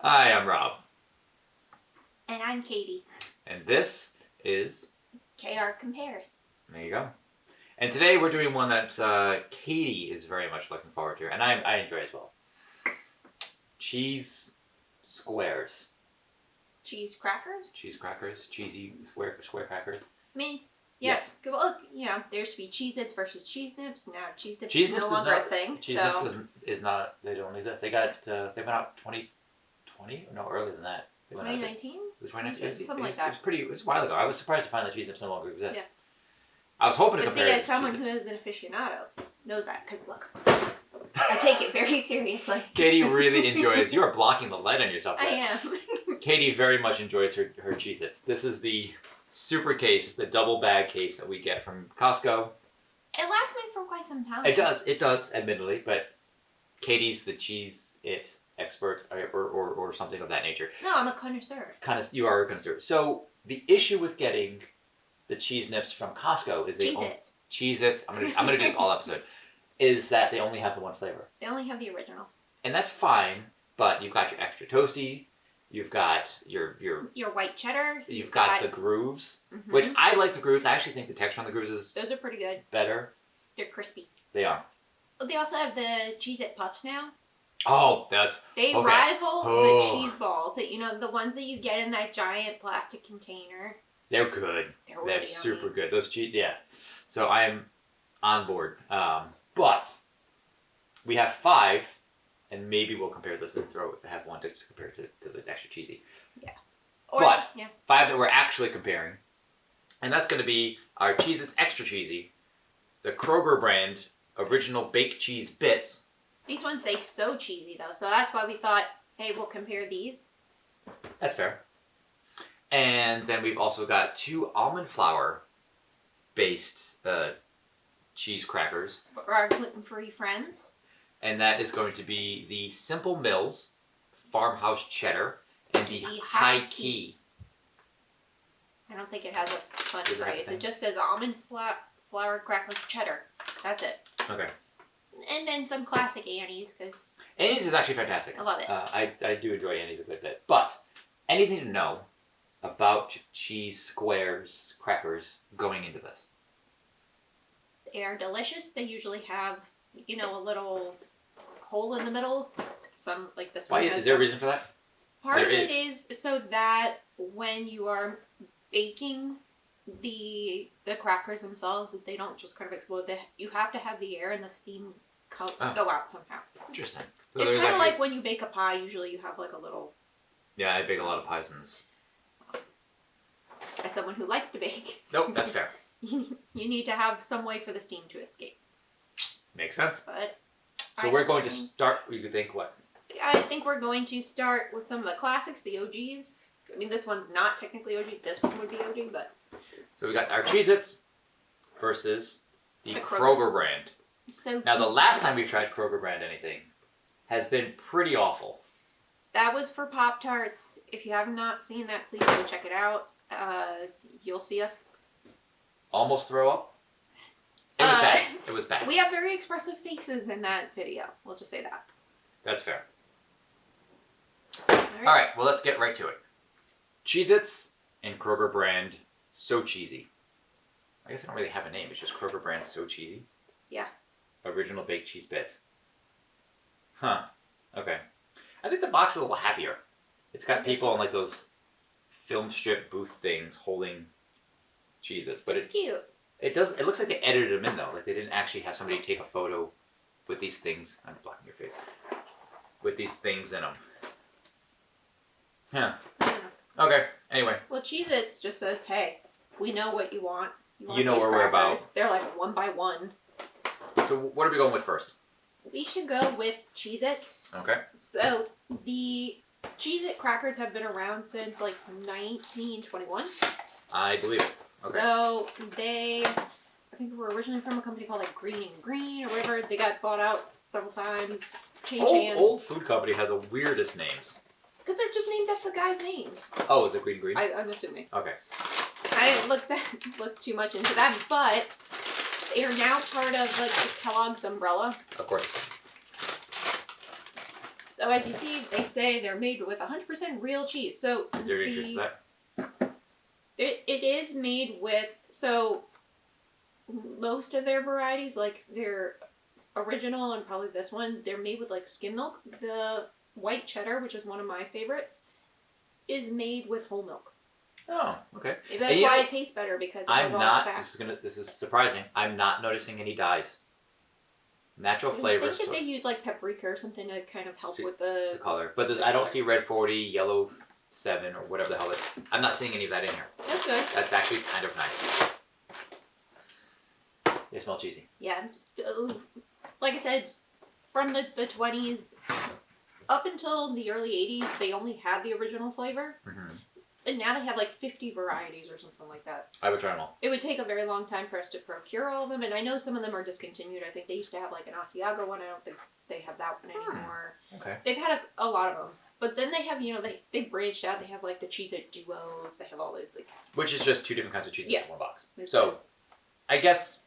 Hi, I'm Rob. And I'm Katie. And this is... KR Compares. There you go. And today we're doing one that Katie is very much looking forward to, and I enjoy as well. Cheese squares. Cheese crackers? Cheese crackers. Cheesy square crackers. I mean, yes. Well, there used to be Cheez-Its versus Cheese Nips. Now Cheese Nips Cheese is Nips no longer a thing. Cheese Nips is not, they don't exist. They got, they went out 2020? No, earlier than that. 2019? Was it 2019? Something like that. It was a while ago. I was surprised to find that Cheese Nips no longer exist. Yeah. I was hoping to but compare see, as someone who is an aficionado knows that, because look, I take it very seriously. Katie really enjoys, you are blocking the light on yourself. I am. Katie very much enjoys her Cheez-Its. This is the super case, the double bag case that we get from Costco. It lasts me for quite some time. It does, admittedly, but Katie's the Cheez-It expert or something of that nature. No, I'm a connoisseur. You are a connoisseur. So the issue with getting the cheese nips from Costco is Cheez-Its. I'm gonna do this all episode. Is that they only have the one flavor. They only have the original. And that's fine, but you've got your extra toasty, you've got your white cheddar. You've got the grooves, which I like the grooves. I actually think the texture on the grooves is those are pretty good. Better. They're crispy. They are. They also have the Cheez-It Puffs now. Oh, they rival the cheese balls that the ones that you get in that giant plastic container. They're good. They're super good. Those cheese, yeah. So I am on board. But we have 5, and maybe we'll compare this and have one to compare to the extra cheesy. Yeah. 5 that we're actually comparing, and that's going to be our Cheez-Its Extra Cheesy, the Kroger brand original baked cheese bits. These ones say so cheesy though, so that's why we thought, hey, we'll compare these. That's fair. And then we've also got 2 almond flour based cheese crackers for our gluten-free friends. And that is going to be the Simple Mills Farmhouse Cheddar and the HighKey. I don't think it has a fun phrase. It just says almond flour crackers cheddar. That's it. Okay. And then some classic Annie's, because Annie's is actually fantastic. I love it. I do enjoy Annie's a good bit. But anything to know about cheese squares crackers going into this? They are delicious. They usually have, a little hole in the middle. Some like this one. Why is there a reason for that? Part of it is so that when you are baking the crackers themselves, that they don't just kind of explode. You have to have the air and the steam go out somehow. Interesting. So it's kind of like when you bake a pie. Usually you have like a little. Yeah, I bake a lot of pies in this. As someone who likes to bake. Nope, that's fair. You need to have some way for the steam to escape. Makes sense. But so we're going to start. You think what? I think we're going to start with some of the classics, the OGs. I mean, this one's not technically OG. This one would be OG, but. So we got our Cheez-Its versus the Kroger brand. So now, the last time we tried Kroger brand anything has been pretty awful. That was for Pop-Tarts. If you have not seen that, please go check it out. You'll see us almost throw up. It was bad. It was bad. We have very expressive faces in that video. We'll just say that. That's fair. All right. Well, let's get right to it. Cheez-Its and Kroger brand So Cheesy. I guess I don't really have a name. It's just Kroger brand So Cheesy. Yeah. Original baked cheese bits. Huh. Okay. I think the box is a little happier. It's got people on like those film strip booth things holding Cheez-Its, but it's cute. It looks like they edited them in though. Like they didn't actually have somebody take a photo with these things. I'm blocking your face. With these things in them. Yeah. Okay. Anyway. Well, Cheez-Its just says, "Hey, we know what you want. You know what we're about." They're like 1 by 1. So what are we going with first? We should go with Cheez-Its. Okay. So the Cheez-It crackers have been around since like 1921. I believe it. Okay. So I think were originally from a company called like Green and Green or whatever. They got bought out several times, changed hands. Old food company has the weirdest names. Because they're just named after guys' names. Oh, is it Green Green? I'm assuming. Okay. I didn't look too much into that, but they are now part of like the Kellogg's umbrella. Of course. So as you see, they say they're made with 100% real cheese. So Is there any truth to that? it is made with, so most of their varieties, like their original and probably this one, they're made with like skim milk. The white cheddar, which is one of my favorites, is made with whole milk. Oh, okay. Maybe that's why it tastes better, because it has all the fat. This is surprising. I'm not noticing any dyes. Natural flavors. I think that they use like paprika or something to kind of help with the color. But I don't see red 40, yellow 7, or whatever the hell it is. I'm not seeing any of that in here. That's good. That's actually kind of nice. They smell cheesy. Yeah. Like I said, from the 20s up until the early 80s, they only had the original flavor. Mm-hmm. And now they have like 50 varieties or something like that. I would try them all. It would take a very long time for us to procure all of them, and I know some of them are discontinued. I think they used to have like an Asiago one. I don't think they have that one anymore. Okay. They've had a lot of them. But then they have, they branched out. They have like the Cheez-It duos. They have all the like... Which is just 2 different kinds of Cheez-Its in one box. It's so, good. I guess...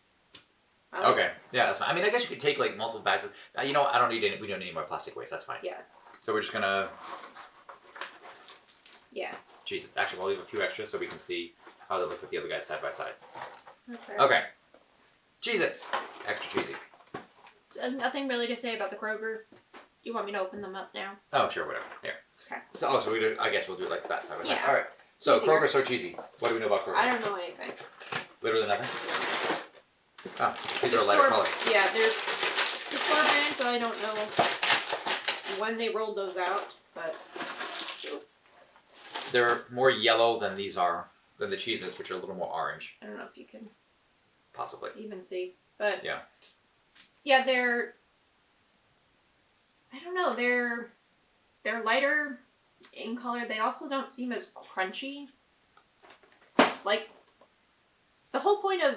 Okay. Yeah, that's fine. I mean, I guess you could take like multiple bags of... I don't need any... We don't need any more plastic waste. That's fine. Yeah. So we're just gonna... Yeah. Cheez-Its. Actually, we'll leave a few extras so we can see how they look with the other guys side by side. Okay. Cheez-Its. Extra cheesy. So nothing really to say about the Kroger. Do you want me to open them up now? Oh, sure, whatever. There. Okay. So we do, I guess we'll do it like that side by side. Yeah. All right. So Easier. Kroger's so cheesy. What do we know about Kroger? I don't know anything. Literally nothing? Oh, these are a lighter color. Yeah, there's the store brand, so I don't know when they rolled those out, but... They're more yellow than these are, than the Cheez-Its, which are a little more orange. I don't know if you can... Possibly. Even see. But... Yeah. Yeah, they're... I don't know, they're lighter in color. They also don't seem as crunchy. Like, the whole point of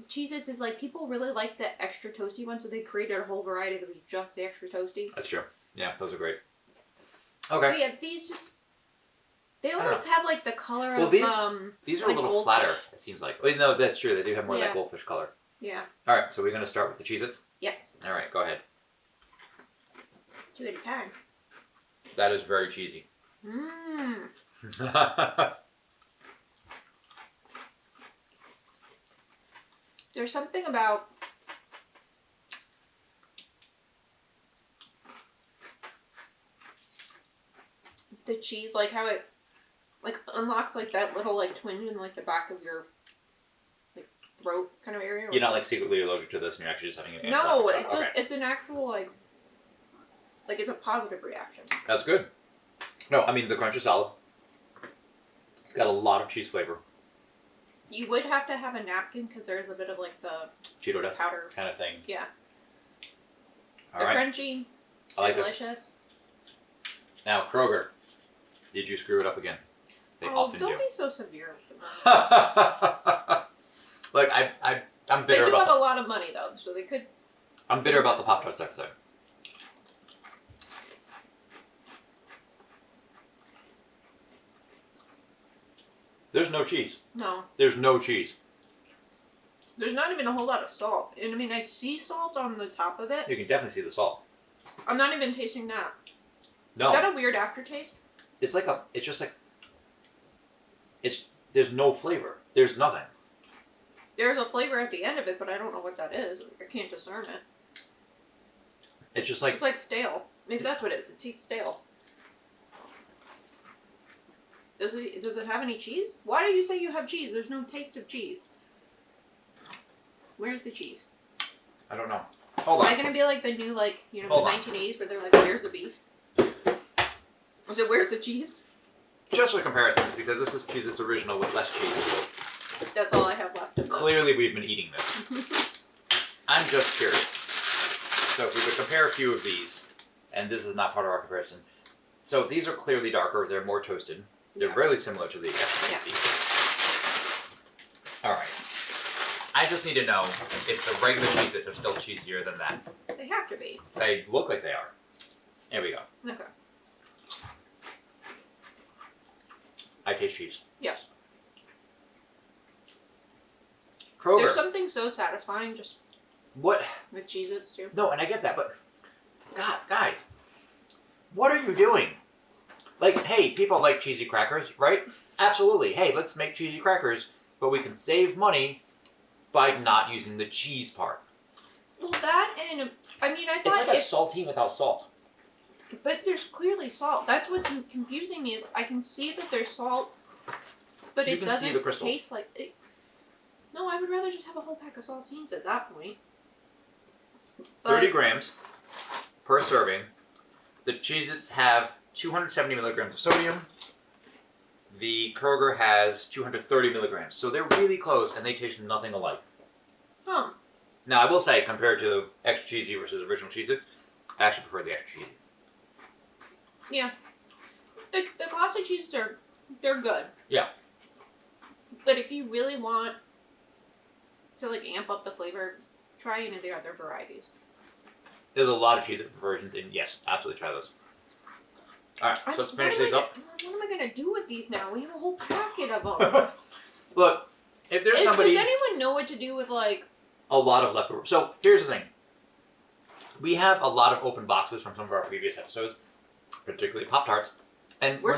Cheez-Its is like, people really like the extra toasty one, so they created a whole variety that was just the extra toasty. That's true. Yeah, those are great. Okay. But yeah, these just... They almost have like the color of... these are like a little goldfish. flatter, it seems like. Well, no, that's true. They do have more like goldfish color. Yeah. Alright, so we're going to start with the Cheez-Its? Yes. Alright, go ahead. 2 at a time. That is very cheesy. Mmm. There's something about the cheese, like how it like unlocks like that little like twinge in like the back of your like throat kind of area. You're not like secretly allergic to this and you're actually just having an No, anaphylactic it's an actual like it's a positive reaction. That's good. No, I mean the crunch is solid. It's got a lot of cheese flavor. You would have to have a napkin because there's a bit of like the Cheeto dust powder kind of thing. Yeah. All They're right. crunchy. I like delicious. this. Now Kroger, did you screw it up again? They often don't do. be so severe with them. Look, I'm bitter They do about. have a lot of money though, so they could. I'm bitter about the Pop-Tarts episode. There's no cheese. No. There's no cheese. There's not even a whole lot of salt. And I mean, I see salt on the top of it. You can definitely see the salt. I'm not even tasting that. No. It's got a weird aftertaste. It's just like, there's no flavor. There's nothing. There's a flavor at the end of it, but I don't know what that is. I can't discern it. It's just like... It's like stale. Maybe that's what it is. It tastes stale. Does it have any cheese? Why do you say you have cheese? There's no taste of cheese. Where's the cheese? I don't know. Hold on. Am I going to be like the new, like, the Hold on. 1980s where they're like, where's the beef? Was it where's the cheese? Just for comparison, because this is Cheez-Its original with less cheese. That's all I have left of them. Clearly we've been eating this. I'm just curious. So if we could compare a few of these, and this is not part of our comparison. So these are clearly darker, they're more toasted. They're really similar to the extra cheesy. Alright. I just need to know if the regular Cheez-Its are still cheesier than that. They have to be. They look like they are. There we go. Okay. I taste cheese. Yes. Kroger. There's something so satisfying just What? with Cheez-Its too. No, and I get that, but God, guys, you doing? Like, hey, people like cheesy crackers, right? Absolutely. Hey, let's make cheesy crackers, but we can save money by not using the cheese part. Well, that and I mean, I thought it's like a saltine without salt. But there's clearly salt. That's what's confusing me is I can see that there's salt, but it doesn't taste like it. No, I would rather just have a whole pack of saltines at that point. 30 grams per serving. The Cheez-Its have 270 milligrams of sodium. The Kroger has 230 milligrams. So they're really close and they taste nothing alike. Huh. Now, I will say, compared to extra cheesy versus original Cheez-Its, I actually prefer the extra cheesy. Yeah. The classic cheeses they're good. Yeah. But if you really want to like amp up the flavor, try any of the other varieties. There's a lot of Cheez-It versions, and yes, absolutely try those. Alright, so let's finish these up. What am I going to do with these now? We have a whole packet of them. Look, if there's somebody... Does anyone know what to do with, like... A lot of leftovers. So, here's the thing. We have a lot of open boxes from some of our previous episodes, particularly Pop-Tarts, and we're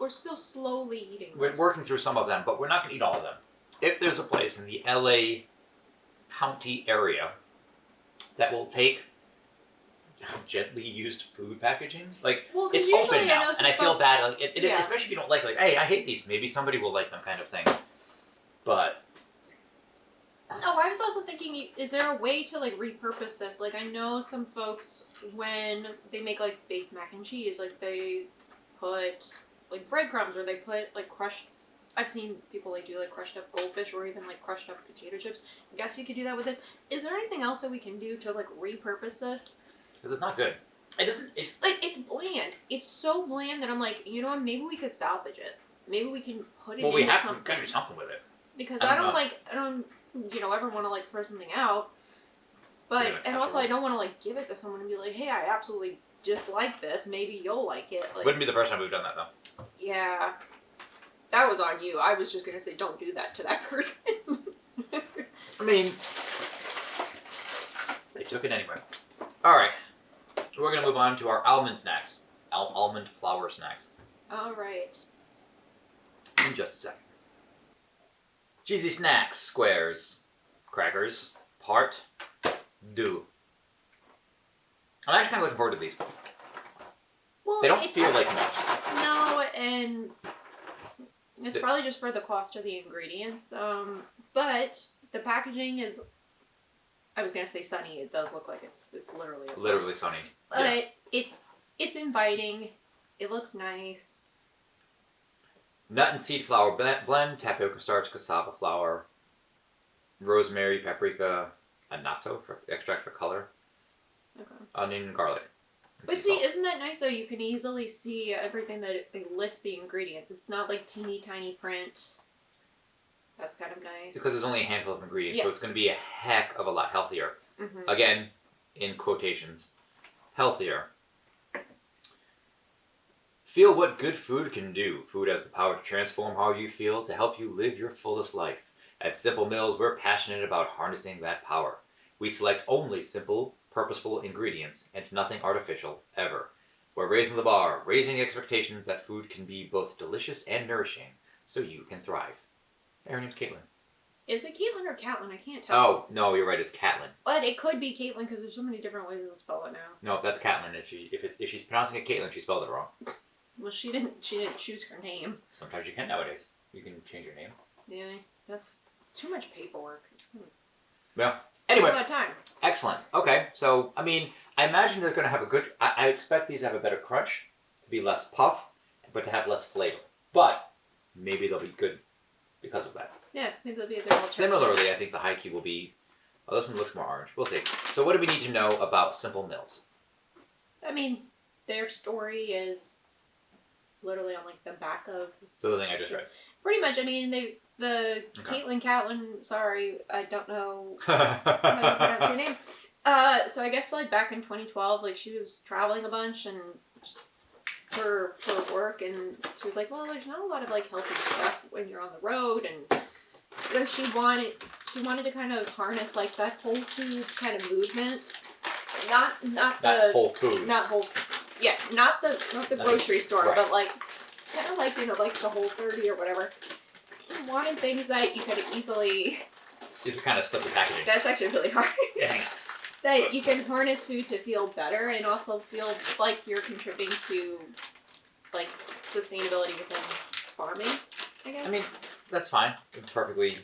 still slowly eating We're those. working through some of them, but we're not going to eat all of them. If there's a place in the LA County area that will take gently used food packaging, like, it's open now, and I feel bad, like, especially if you don't like, hey, I hate these, maybe somebody will like them kind of thing. But... Oh, I was also thinking, is there a way to, like, repurpose this? Like, I know some folks, when they make, like, baked mac and cheese, like, they put, like, breadcrumbs, or they put, like, crushed... I've seen people, like, do, like, crushed up goldfish, or even, like, crushed up potato chips. I guess you could do that with it. Is there anything else that we can do to, like, repurpose this? Because it's not good. It doesn't... It's bland. It's so bland that I'm like, you know what, maybe we could salvage it. Maybe we can put it into something. Well, we have to do something with it. Because I don't ever want to, like, throw something out. But, and also I don't want to, like, give it to someone and be like, hey, I absolutely dislike this. Maybe you'll like it. Like, wouldn't be the first time we've done that, though. Yeah. That was on you. I was just going to say, don't do that to that person. I mean, they took it anyway. Alright. We're going to move on to our almond snacks. Almond flour snacks. Alright. In just a second. Cheesy snacks, squares, crackers, part 2. I'm actually kind of looking forward to these. Well, they don't feel like much. No, and it's probably just for the cost of the ingredients. But the packaging is, I was gonna say sunny. It does look like it's literally sunny. But it's inviting. It looks nice. Nut and seed flour blend, tapioca starch, cassava flour, rosemary, paprika, annatto for extract for color, onion, and garlic. But see, isn't that nice though? You can easily see everything that they list the ingredients. It's not like teeny tiny print. That's kind of nice. Because there's only a handful of ingredients, so it's going to be a heck of a lot healthier. Mm-hmm. Again, in quotations, healthier. Feel what good food can do. Food has the power to transform how you feel to help you live your fullest life. At Simple Mills, we're passionate about harnessing that power. We select only simple, purposeful ingredients and nothing artificial, ever. We're raising the bar, raising expectations that food can be both delicious and nourishing, so you can thrive. Her name's Caitlin. Is it Caitlin or Catlin? I can't tell. Oh, no, you're right, it's Catlin. But it could be Caitlin because there's so many different ways to spell it now. No, that's Catlin. If she's pronouncing it Caitlin, she spelled it wrong. Well, she didn't choose her name. Sometimes you can nowadays. You can change your name. Yeah, that's too much paperwork. Well, anyway. A lot of time. Excellent. Okay, so, I mean, I imagine they're going to have a good... I expect these to have a better crunch, to be less puff, but to have less flavor. But maybe they'll be good because of that. Yeah, maybe they'll be a good alternative. Similarly, I think the HighKey will be... Oh, this one looks more orange. We'll see. So what do we need to know about Simple Mills? I mean, their story is literally on, like, the back of... So the thing I just read. Pretty much. I mean, Caitlin Catlin, sorry, I don't know how you pronounce your name. So I guess, like, back in 2012, like, she was traveling a bunch and just for work, and she was like, well, there's not a lot of, like, healthy stuff when you're on the road, and so she wanted to kind of harness, like, that Whole Foods kind of movement. Not Whole Foods. Not Whole Yeah, not the grocery store, right. but like kind of like like the Whole 30 or whatever. You wanted things that you could easily. These are kind of slip the packaging. That's actually really hard. Yeah, hang on. That you can harness food to feel better and also feel like you're contributing to like sustainability within farming, I guess. I mean, that's fine. It's perfectly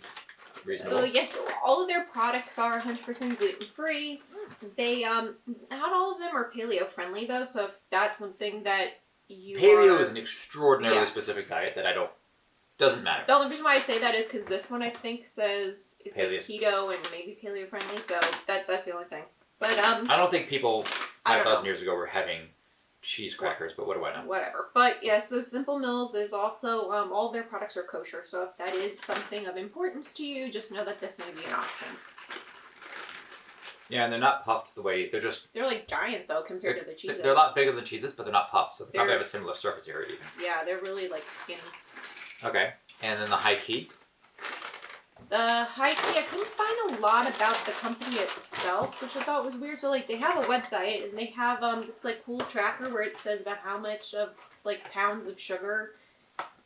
reasonable. Yes, all of their products are 100% gluten-free. They not all of them are paleo friendly though, so if that's something that you Paleo is an extraordinarily specific diet that doesn't matter. The only reason why I say that is because this one I think says it's paleo. like keto and maybe paleo friendly, so that's the only thing. But I don't think people 5,000 years ago were having cheese crackers, but what do I know? Whatever. But yeah, so Simple Mills is also all of their products are kosher, so if that is something of importance to you, just know that this may be an option. Yeah, and they're not puffed the way they're like giant though compared to the Cheez-Its. They're a lot bigger than Cheez-Its, but they're not puffed, so they probably have a similar surface area even. Yeah, they're really like skinny. Okay, and then the HighKey. The HighKey, I couldn't find a lot about the company itself, which I thought was weird. So like they have a website and they have this like cool tracker where it says about how much of like pounds of sugar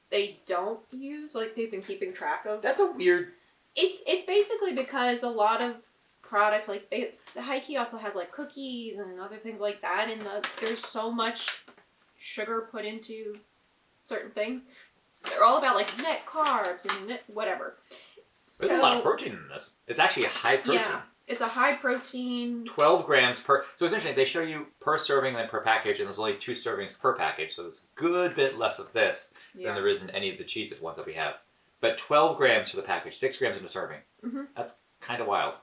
they don't use. Like they've been keeping track of. That's a weird. It's basically because a lot of products like the HighKey also has like cookies and other things like that, and there's so much sugar put into certain things. They're all about like net carbs and net whatever. There's a lot of protein in this. It's actually a high protein. Yeah, it's a high protein. 12 grams per. So it's interesting. They show you per serving and then per package, and there's only 2 servings per package. So there's a good bit less of this than there is in any of the Cheez-It ones that we have. But 12 grams for the package, 6 grams in a serving. Mm-hmm. That's kind of wild.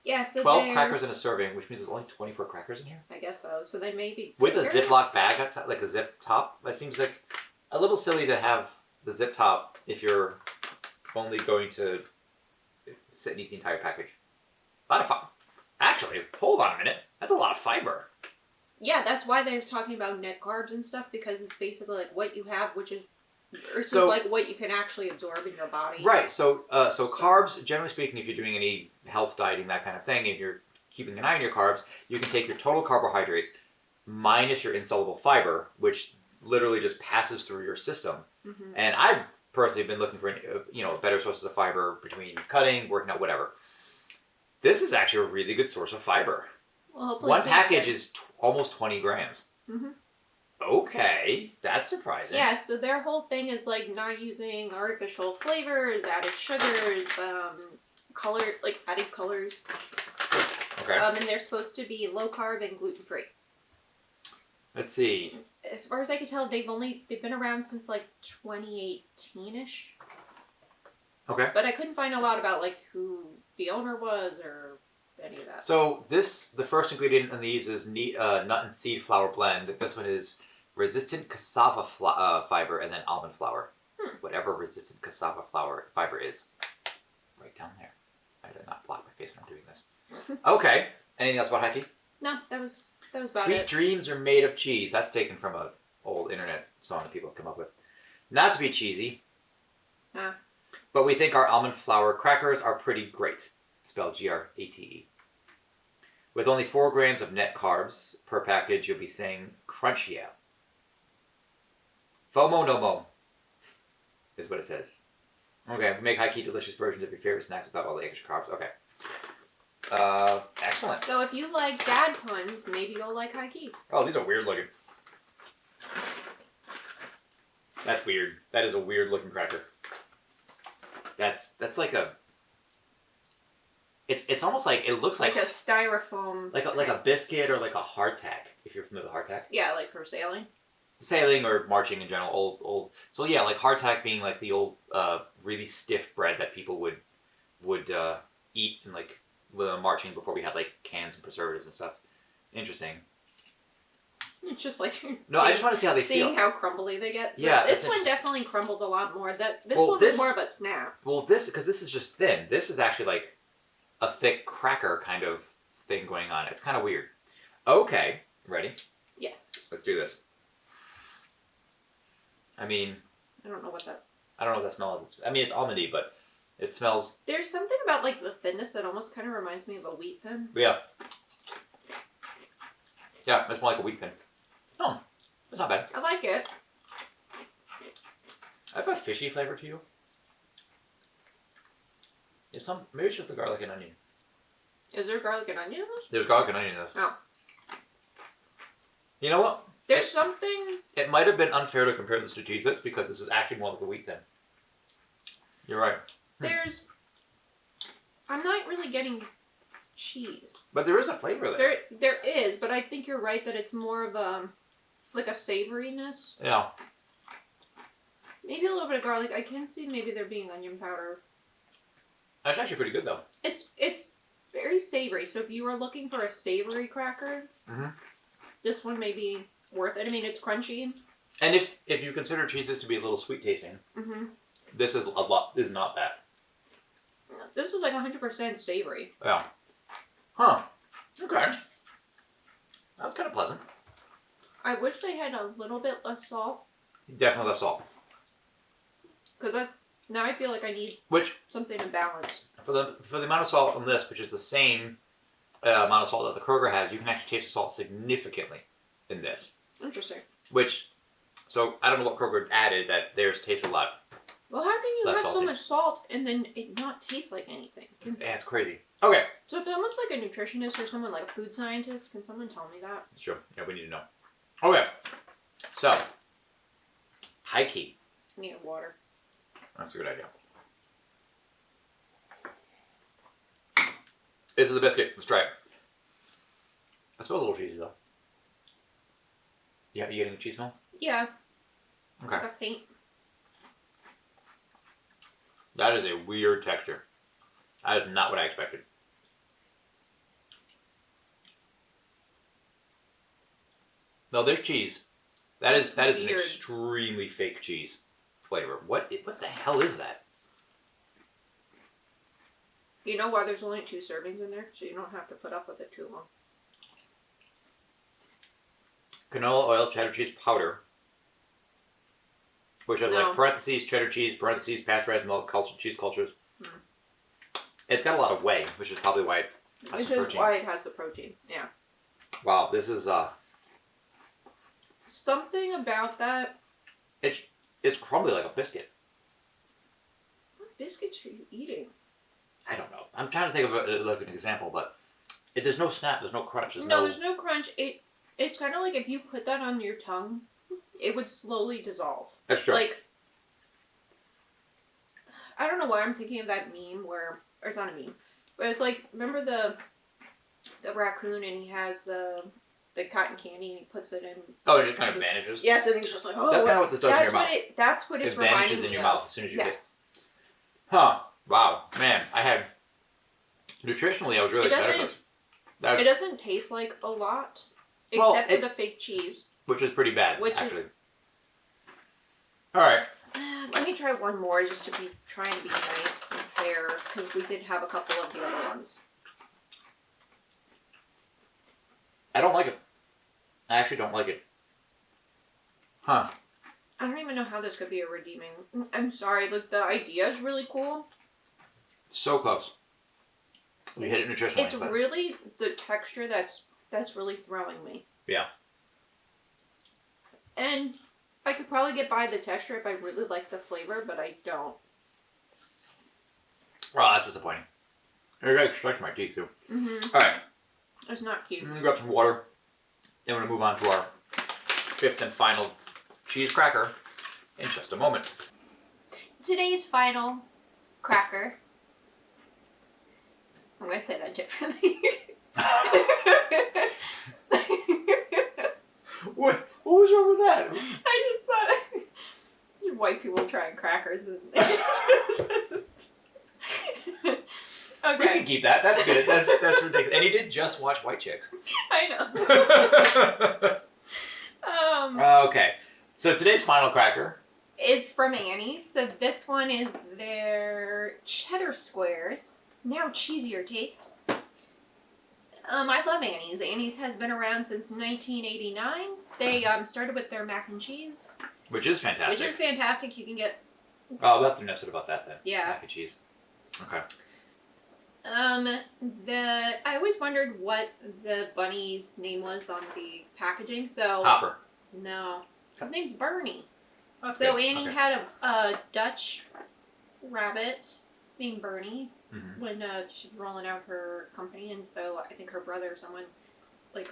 Yeah, so 12 crackers in a serving, which means there's only 24 crackers in here? I guess so. So they may be... With a Ziploc bag, like a zip top? That seems like a little silly to have the zip top if you're only going to sit and eat the entire package. A lot of fiber. Actually, hold on a minute. That's a lot of fiber. Yeah, that's why they're talking about net carbs and stuff, because it's basically like what you have, which is versus like what you can actually absorb in your body. Right. So carbs, generally speaking, if you're doing any health dieting, that kind of thing, if you're keeping an eye on your carbs, you can take your total carbohydrates minus your insoluble fiber, which literally just passes through your system. Mm-hmm. And I've personally been looking for better sources of fiber between cutting, working out, whatever. This is actually a really good source of fiber. Well, one package is almost 20 grams. Mm-hmm. Okay, that's surprising. Yeah, so their whole thing is like not using artificial flavors, added sugars, added colors. Okay. And they're supposed to be low carb and gluten free. Let's see. As far as I can tell, they've been around since like 2018-ish. Okay. But I couldn't find a lot about like who the owner was or any of that. So the first ingredient in these is nut and seed flour blend. This one is resistant cassava fiber and then almond flour. Whatever resistant cassava fiber is. Right down there. I did not block my face when I'm doing this. Okay. Anything else about HighKey? No, that was about Sweet it. dreams are made of cheese. That's taken from an old internet song that people have come up with. Not to be cheesy. But we think our almond flour crackers are pretty great. Spelled Grate. With only 4 grams of net carbs per package, you'll be saying crunch yeah. FOMO no mo is what it says. Okay, make HighKey delicious versions of your favorite snacks without all the extra carbs. Okay. Excellent. So if you like dad puns, maybe you'll like HighKey. Oh, these are weird looking. That's weird. That is a weird looking cracker. That's like a. It's almost like it looks like a styrofoam. Like a biscuit or like a hardtack. If you're familiar with hardtack. Yeah, like for sailing. Sailing or marching in general, old. So yeah, like hardtack being like the old, really stiff bread that people would eat in like marching before we had like cans and preservatives and stuff. Interesting. It's just like no, I just want to see how they feel. Seeing how crumbly they get. So yeah, this one definitely crumbled a lot more. This one was more of a snap. Well, because this is just thin. This is actually like a thick cracker kind of thing going on. It's kind of weird. Okay, ready? Yes. Let's do this. I mean, I don't know what that smell is. It's almondy, but it smells. There's something about like the thinness that almost kind of reminds me of a wheat thin. Yeah. Yeah, it's more like a wheat thin. Oh, that's not bad. I like it. I have a fishy flavor to you. Maybe it's just the garlic and onion. Is there garlic and onion in this? There's garlic and onion in this. Oh. You know what? There's something... It might have been unfair to compare this to Cheez-Its because this is actually more like a wheat thing. You're right. There's... I'm not really getting cheese. But there is a flavor there. There is, but I think you're right that it's more of a... like a savoriness. Yeah. Maybe a little bit of garlic. I can see maybe there being onion powder. That's actually pretty good though. It's very savory. So if you were looking for a savory cracker, this one may be worth it. I mean, it's crunchy. And if you consider Cheez-Its to be a little sweet tasting, this is not bad. This is like 100% savory. Yeah. Huh. Okay. That's kind of pleasant. I wish they had a little bit less salt. Definitely less salt. Because now I feel like I need something to balance. For the amount of salt on this, which is the same amount of salt that the Kroger has, you can actually taste the salt significantly in this. Interesting. So I don't know what Kroger added that theirs tastes a lot. Well, how can you less have salty. so much salt and then it not taste like anything? Yeah, it's crazy. Okay. So if someone's like a nutritionist or someone like a food scientist, can someone tell me that? Sure. Yeah, we need to know. Okay. So, HighKey. I need water. That's a good idea. This is a biscuit. Let's try it. I suppose a little cheesy though. Yeah, you getting the cheese smell? Yeah. Okay. Like a faint. That is a weird texture. That is not what I expected. No, there's cheese. That is an extremely fake cheese flavor. What the hell is that? You know why there's only 2 servings in there? So you don't have to put up with it too long. Canola oil, cheddar cheese powder. Which has like parentheses, cheddar cheese, parentheses, pasteurized milk, cultured cheese cultures. It's got a lot of whey, which is probably why it has Which is why it has the protein. Yeah. Wow, this is something about that. It's crumbly like a biscuit. What biscuits are you eating? I don't know. I'm trying to think of it like an example, but there's no snap, there's no crunch. There's no crunch. It's kind of like if you put that on your tongue, it would slowly dissolve. That's true. Like, I don't know why I'm thinking of that meme or it's not a meme, but it's like, remember the raccoon and he has the cotton candy and he puts it in. Oh, it kind of vanishes? Yes, and he's just like, oh. That's kind of what this does in your mouth. That's what it's reminding me of. It vanishes in your mouth as soon as you get. Huh. Wow. Man, nutritionally, I was really excited for this. It doesn't taste like a lot, except for the fake cheese. Which is pretty bad, actually. Alright. Let me try one more just to be trying to be nice and fair, because we did have a couple of the other ones. I don't like it. I actually don't like it. Huh. I don't even know how this could be a redeeming. I'm sorry, like the idea is really cool. So close. We hit it nutritionally. It's really the texture that's really throwing me. Yeah. And I could probably get by the texture if I really like the flavor, but I don't. Well, that's disappointing. You're going to extract my teeth too. Alright. It's not cute. I'm going to grab some water. Then we're going to move on to our 5th and final cheese cracker in just a moment. Today's final cracker. I'm going to say that differently. What was wrong with that? I just thought white people trying crackers. Okay. We can keep that. That's good. That's ridiculous. And you did just watch White Chicks. I know. Okay. So today's final cracker. It's from Annie's. So this one is their cheddar squares. Now cheesier taste. I love Annie's. Annie's has been around since 1989. They started with their mac and cheese. Which is fantastic. You can get... Oh, we'll have to know episode about that then. Yeah. Mac and cheese. Okay. I always wondered what the bunny's name was on the packaging. So Hopper. No. His name's Bernie. That's So good. Annie Okay. had a Dutch rabbit named Bernie Mhm. when she was rolling out her company, and so I think her brother or someone like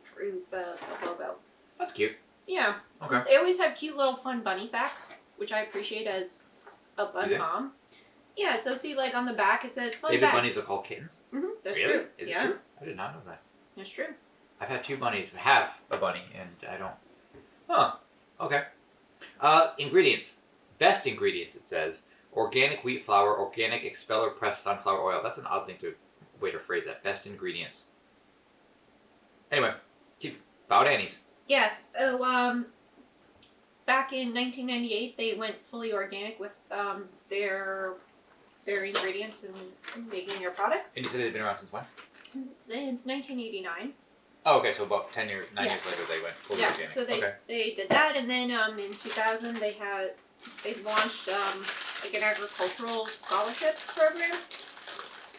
drew the logo. That's cute. Yeah. Okay. They always have cute little fun bunny facts, which I appreciate as a bun mom. Yeah, so see, like on the back it says fun Baby fact. bunnies are called kittens? Mm-hmm, that's really? true. Is it true? I did not know that. That's true. I've had 2 bunnies have a bunny, and I don't... Huh. Okay. Ingredients. Best ingredients, it says. Organic wheat flour, organic expeller pressed sunflower oil. That's an odd way to phrase that. Best ingredients. Anyway, keep about Annie's. Yes. So, back in 1998, they went fully organic with their ingredients and making their products. And you said they've been around since when? Since 1989. Oh, okay, so about 9 years later they went fully yeah, organic. So they did that, and then in 2000 they launched like an agricultural scholarship program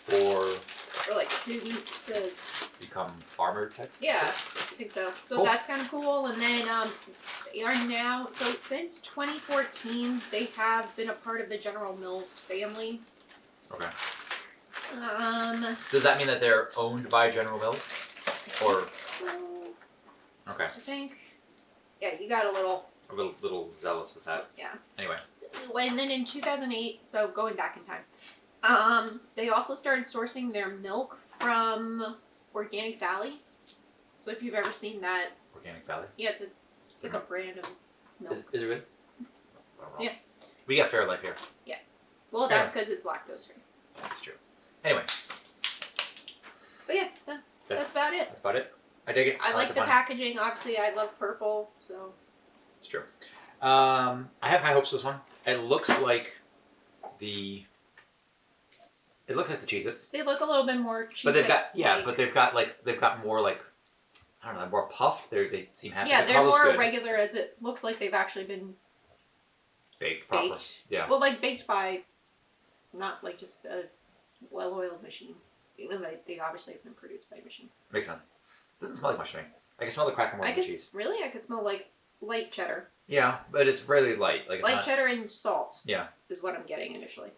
for like students to become farmer type? Yeah, I think so. So cool. That's kind of cool. And then they are now, so since 2014, they have been a part of the General Mills family. Okay. Um, Does that mean that they're owned by General Mills? Or so, okay. I think. Yeah, you got a little zealous with that. Yeah. Anyway. And then in 2008, so going back in time, they also started sourcing their milk from Organic Valley. So if you've ever seen that. Organic Valley? Yeah, it's like a brand of milk. Is it really? Yeah. We got Fairlife here. Yeah. Well, that's because it's lactose free. That's true. Anyway. But yeah, that's about it. That's about it. I dig it. I like the packaging. Obviously, I love purple, so. It's true. I have high hopes for this one. It looks like the Cheez-Its. They look a little bit more cheesy. But they've got more like, I don't know, more puffed. They seem happy. Yeah, the they're more good. regular, as it looks like they've actually been baked properly. Yeah. Well, like baked by, not like just a well-oiled machine. You know, they obviously have been produced by a machine. Makes sense. It doesn't smell like much to me. I can smell the cracker more than the cheese. Really? I could smell like light cheddar. Yeah, but it's really light. Like it's light cheddar and salt. Yeah. Is what I'm getting initially.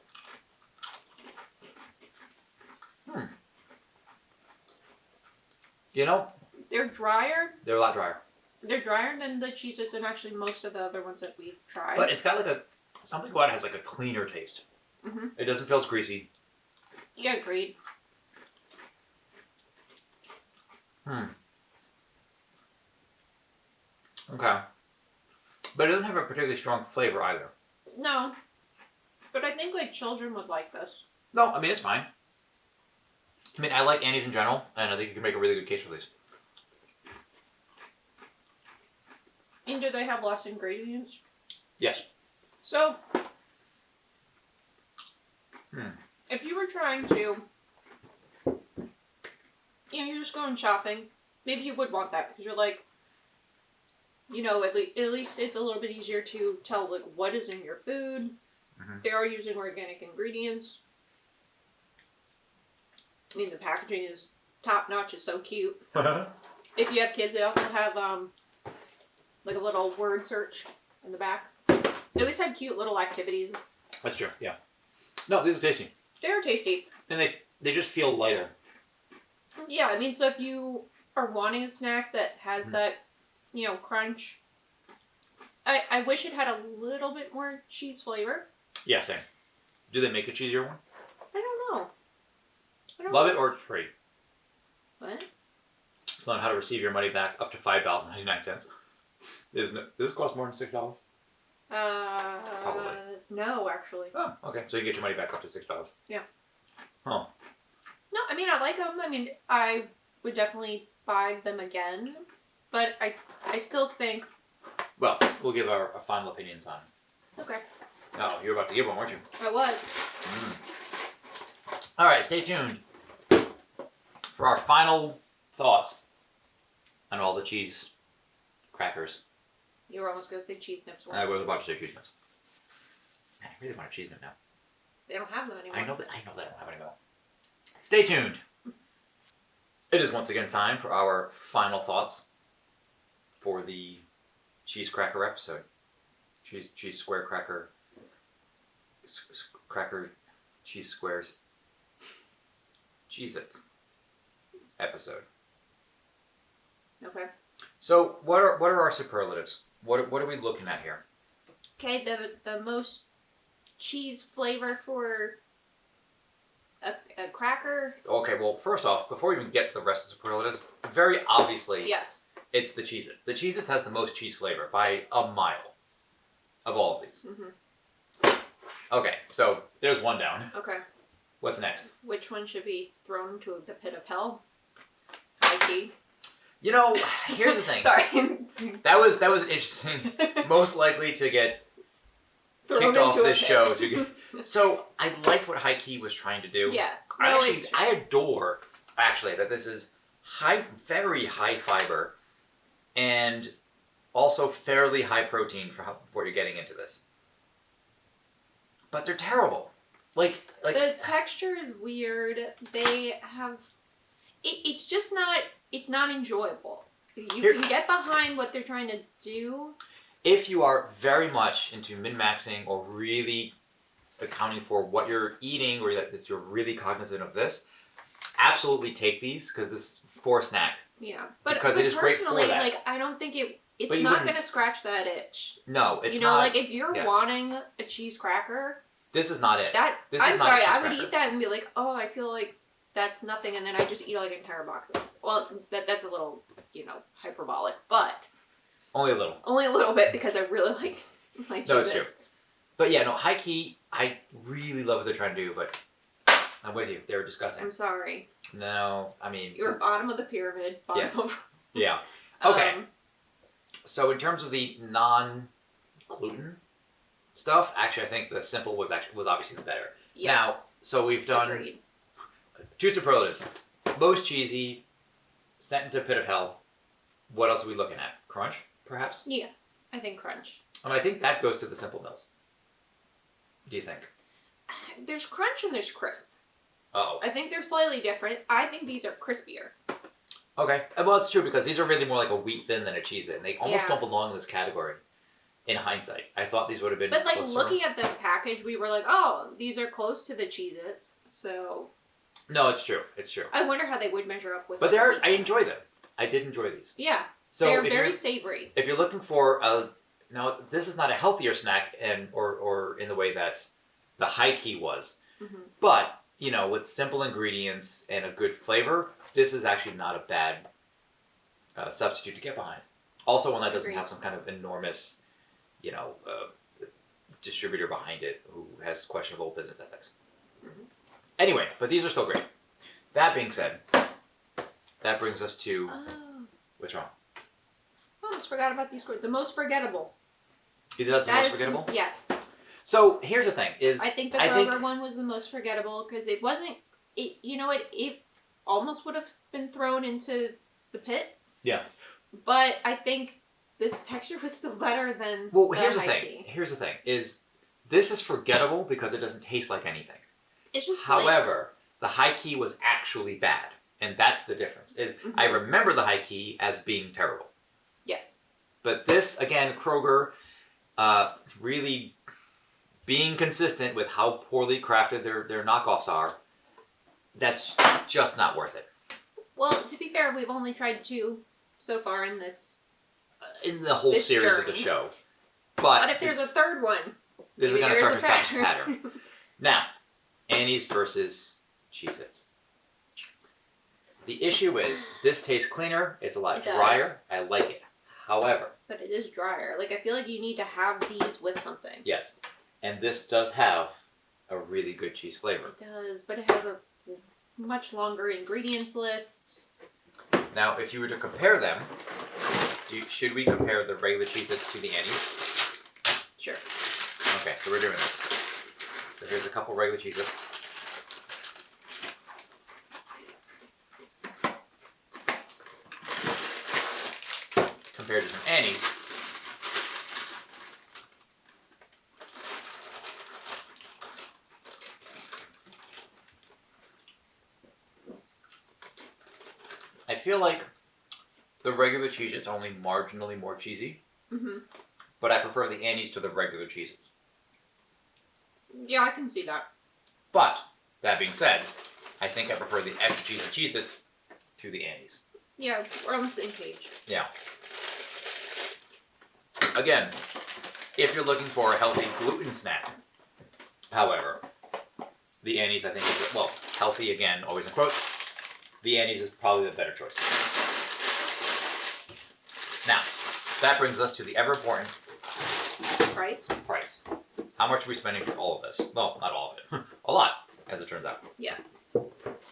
You know? They're drier. They're a lot drier. They're drier than the Cheez-Its and actually most of the other ones that we've tried. But it's got like something about it has like a cleaner taste. Mm-hmm. It doesn't feel as greasy. Yeah, agreed. Okay. But it doesn't have a particularly strong flavor either. No. But I think like children would like this. No, I mean it's fine. I mean I like Annie's in general, and I think you can make a really good case for these. And do they have less ingredients? Yes. So, if you were trying to, you're just going shopping, maybe you would want that because you're like, at least it's a little bit easier to tell like what is in your food. Mm-hmm. They are using organic ingredients. I mean, the packaging is top notch. It's so cute. If you have kids, they also have like a little word search in the back. They always have cute little activities. That's true. Yeah. No, these are tasty. They're tasty. And they just feel lighter. Yeah, I mean, so if you are wanting a snack that has that, crunch, I wish it had a little bit more cheese flavor. Yeah, same. Do they make a cheesier one? I don't know. Love it or it's free. What? Learn how to receive your money back up to $5.99. Does this cost more than $6? Probably. No, actually. Oh, okay. So you get your money back up to $6. Yeah. Huh. No, I mean, I like them. I mean, I would definitely buy them again. But I still think... Well, we'll give our final opinions on. Okay. Oh, you were about to give one, weren't you? I was. All right, stay tuned for our final thoughts on all the cheese crackers. You were almost going to say cheese nips. I was about to say cheese nips. Man, I really want a cheese nip now. They don't have them anymore. I know that I don't have any more. Stay tuned. It is once again time for our final thoughts for the cheese cracker episode. Cheese square cracker. Cracker cheese squares. Cheez-Its episode. Okay. So what are our superlatives? What are we looking at here? Okay, the most cheese flavor for a cracker. Okay, well, first off, before we even get to the rest of the superlatives, very obviously, Yes. it's the Cheez-Its. The Cheez-Its has the most cheese flavor by a mile of all of these. Mm-hmm. Okay, so there's one down. Okay. What's next? Which one should be thrown to the pit of hell? HighKey. You know, here's the thing. Sorry. That was interesting. Most likely to get kicked off this show. So I liked what HighKey was trying to do. Yes. I adore that this is very high fiber, and also fairly high protein for what you're getting into this. But they're terrible. Like the texture is weird. They have. It's just not. It's not enjoyable. You can get behind what they're trying to do. If you are very much into min-maxing or really accounting for what you're eating, or that you're really cognizant of this, absolutely take these because this is for a snack. Yeah, but because it is great for that. Like I don't think it's not going to scratch that itch. No, it's not. You know, like if you're wanting a cheese cracker, this is not it. I'm sorry, I would eat that and be like, oh, I feel like that's nothing, and then I just eat like an entire box of this. Well, that's a little, hyperbolic, but only a little. Only a little bit because I really like No, it's true. But yeah, no, HighKey, I really love what they're trying to do, but I'm with you. They were disgusting. I'm sorry. No, I mean... You're bottom of the pyramid. Yeah. Okay. So in terms of the non-gluten stuff, actually, I think the simple was obviously the better. Yes. Now, so we've done... Agreed. Two superlatives. Most cheesy, sent into pit of hell. What else are we looking at? Crunch, perhaps? Yeah, I think crunch. And I think that goes to the simple mills. What do you think? There's crunch and there's crisp. Uh-oh. I think they're slightly different. I think these are crispier. Okay. Well, it's true because these are really more like a wheat thin than a Cheez-It. And they almost don't belong in this category in hindsight. I thought these would have been closer. Looking at the package, we were like, oh, these are close to the Cheez-Its. So... No, it's true. It's true. I wonder how they would measure up with. But I enjoy them. I did enjoy these. Yeah. So they're very savory. If you're looking for now this is not a healthier snack, or in the way that the HighKey was, but with simple ingredients and a good flavor, this is actually not a bad substitute to get behind. Also, one that doesn't have some kind of enormous, distributor behind it who has questionable business ethics. Anyway, but these are still great. That being said, that brings us to... What's wrong? I almost forgot about these words. The most forgettable. That's the most forgettable? Yes. So, here's the thing. I think the Kroger one was the most forgettable because it wasn't... It almost would have been thrown into the pit. Yeah. But I think this texture was still better than here's the thing. Here's the thing. This is forgettable because it doesn't taste like anything. It's just However, the HighKey was actually bad. And that's the difference. I remember the HighKey as being terrible. Yes. But this, again, Kroger, really being consistent with how poorly crafted their knockoffs are, that's just not worth it. Well, to be fair, we've only tried 2 so far in this... in the whole series journey of the show. But if there's a third one, this is going to start to establish a pattern. Now, Annie's versus Cheez-Its. The issue is, this tastes cleaner, it's a lot drier, I like it. However... But it is drier. I feel like you need to have these with something. Yes. And this does have a really good cheese flavor. It does, but it has a much longer ingredients list. Now, if you were to compare them, should we compare the regular Cheez-Its to the Annie's? Sure. Okay, so we're doing this. So here's a couple regular Cheez-Its. Compared to some Annie's. I feel like the regular Cheez-Its only marginally more cheesy. Mm-hmm. But I prefer the Annie's to the regular Cheez-Its. Yeah, I can see that. But, that being said, I think I prefer the extra cheesy Cheez-Its to the Annie's. Yeah, we're on the same page. Yeah. Again, if you're looking for a healthy gluten snack, however, the Annie's I think is, well, healthy again, always in quotes, the Annie's is probably the better choice. Now, that brings us to the ever important price. How much are we spending for all of this? Well, not all of it. A lot, as it turns out. Yeah.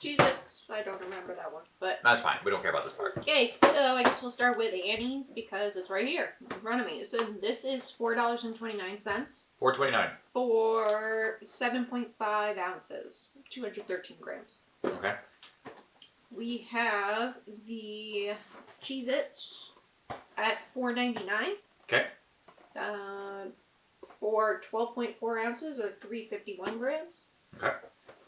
Cheez-Its, I don't remember that one, but... That's fine. We don't care about this part. Okay, so I guess we'll start with Annie's because it's right here in front of me. So this is $4.29. $4.29. For 7.5 ounces, 213 grams. Okay. We have the Cheez-Its at $4.99. Okay. For 12.4 ounces or 351 grams. Okay.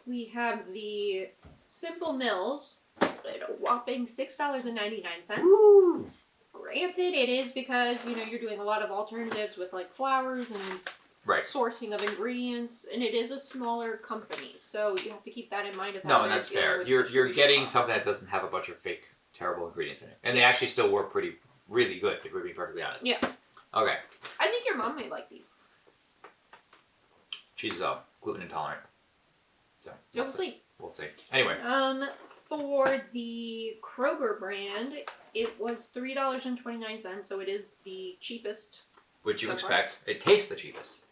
We have the Simple Mills at a whopping $6.99. Woo! Granted, it is because, you're doing a lot of alternatives with like flours and sourcing of ingredients, and it is a smaller company, so you have to keep that in mind. No, and that's fair. You're getting something that doesn't have a bunch of fake, terrible ingredients in it. And they actually still work really good, if we're being perfectly honest. Yeah. Okay. I think your mom may like these. She's gluten intolerant. So We'll see. We'll see. Anyway. For the Kroger brand, it was $3.29, so it is the cheapest. Which you expect. It tastes the cheapest.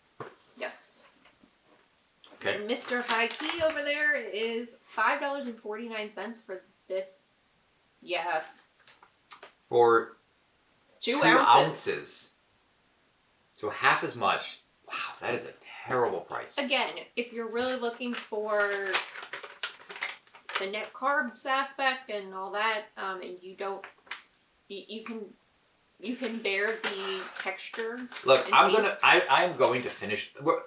Yes. Okay. And Mr. HighKey over there is $5.49 for this. Yes. For 2 ounces. So half as much. Wow, that is a terrible price. Again, if you're really looking for the net carbs aspect and all that, and you don't, you can bear the texture. Look, I'm going to finish. We're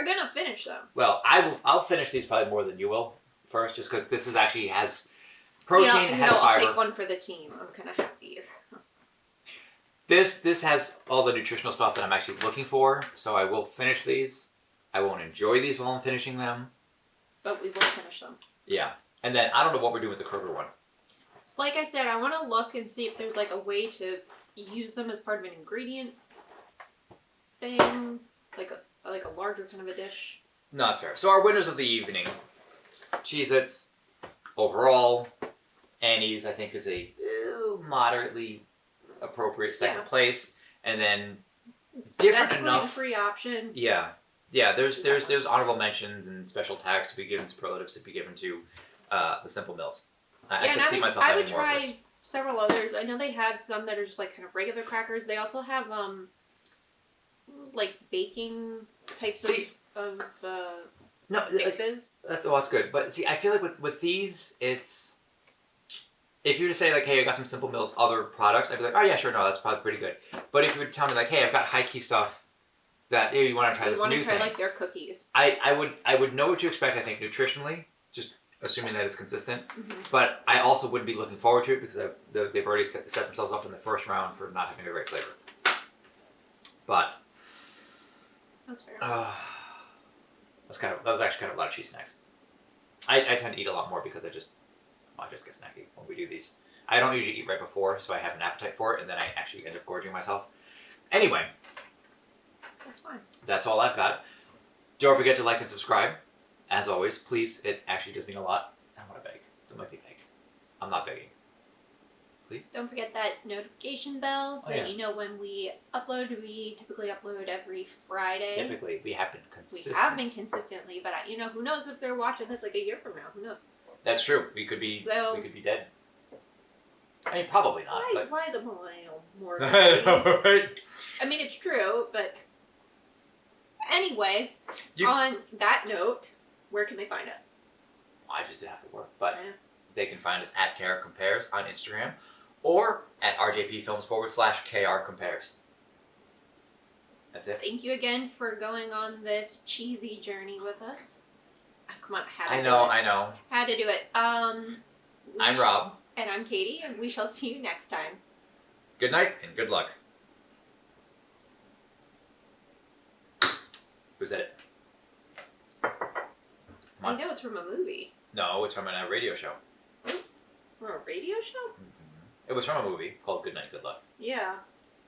gonna finish them. Well, I'll finish these probably more than you will first, just because this is actually has protein, has fiber. I'll take one for the team. I'm gonna have these. This has all the nutritional stuff that I'm actually looking for, so I will finish these. I won't enjoy these while I'm finishing them. But we will finish them. Yeah. And then I don't know what we're doing with the Kroger one. Like I said, I want to look and see if there's like a way to use them as part of an ingredients thing. Like a larger kind of a dish. No, that's fair. So our winners of the evening, Cheez-Its, overall, Annie's I think is a moderately appropriate second place, and then different best enough gluten-free option. Yeah. There's honorable mentions and special tags to be given, superlatives to be given to the Simple Mills. I could see myself having more of I would those. try several others. I know they have some that are just like kind of regular crackers. They also have like baking types of mixes. That's good. But see, I feel like with these, it's if you were to say like, hey, I got some Simple Mills other products, I'd be like, oh yeah, sure, no, that's probably pretty good. But if you were to tell me like, hey, I've got HighKey stuff that you want to try this new thing, like their cookies. I would know what to expect. I think nutritionally, just assuming that it's consistent. Mm-hmm. But I also wouldn't be looking forward to it because they've already set themselves up in the first round for not having a great flavor. But that's fair. that was actually kind of a lot of cheese snacks. I tend to eat a lot more because I just get snacky when we do these. I don't usually eat right before, so I have an appetite for it, and then I actually end up gorging myself. Anyway, that's fine. That's all I've got. Don't forget to like and subscribe. As always, please, it actually does mean a lot. I don't want to beg. Don't make me beg. I'm not begging. Please? Don't forget that notification bell so that you know when we upload. We typically upload every Friday. Typically. We have been consistent. We have been consistently, but who knows if they're watching this like a year from now. Who knows? That's true. We could be dead. I mean, probably not. Why the millennial more? I know, right? I mean, it's true, but anyway, on that note, where can they find us? I just did have to work, but they can find us at KR Compares on Instagram or at rjpfilms/KR Compares. That's it. Thank you again for going on this cheesy journey with us. Come on, I know. Had to do it. I'm Rob. And I'm Katie, and we shall see you next time. Good night and good luck. Was that it? I know it's from a movie. No, it's from a radio show. From a radio show? It was from a movie called Good Night, Good Luck. Yeah.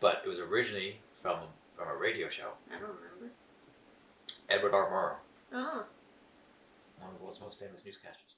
But it was originally from a radio show. I don't remember. Edward R. Murrow. Oh. One of the world's most famous newscasters.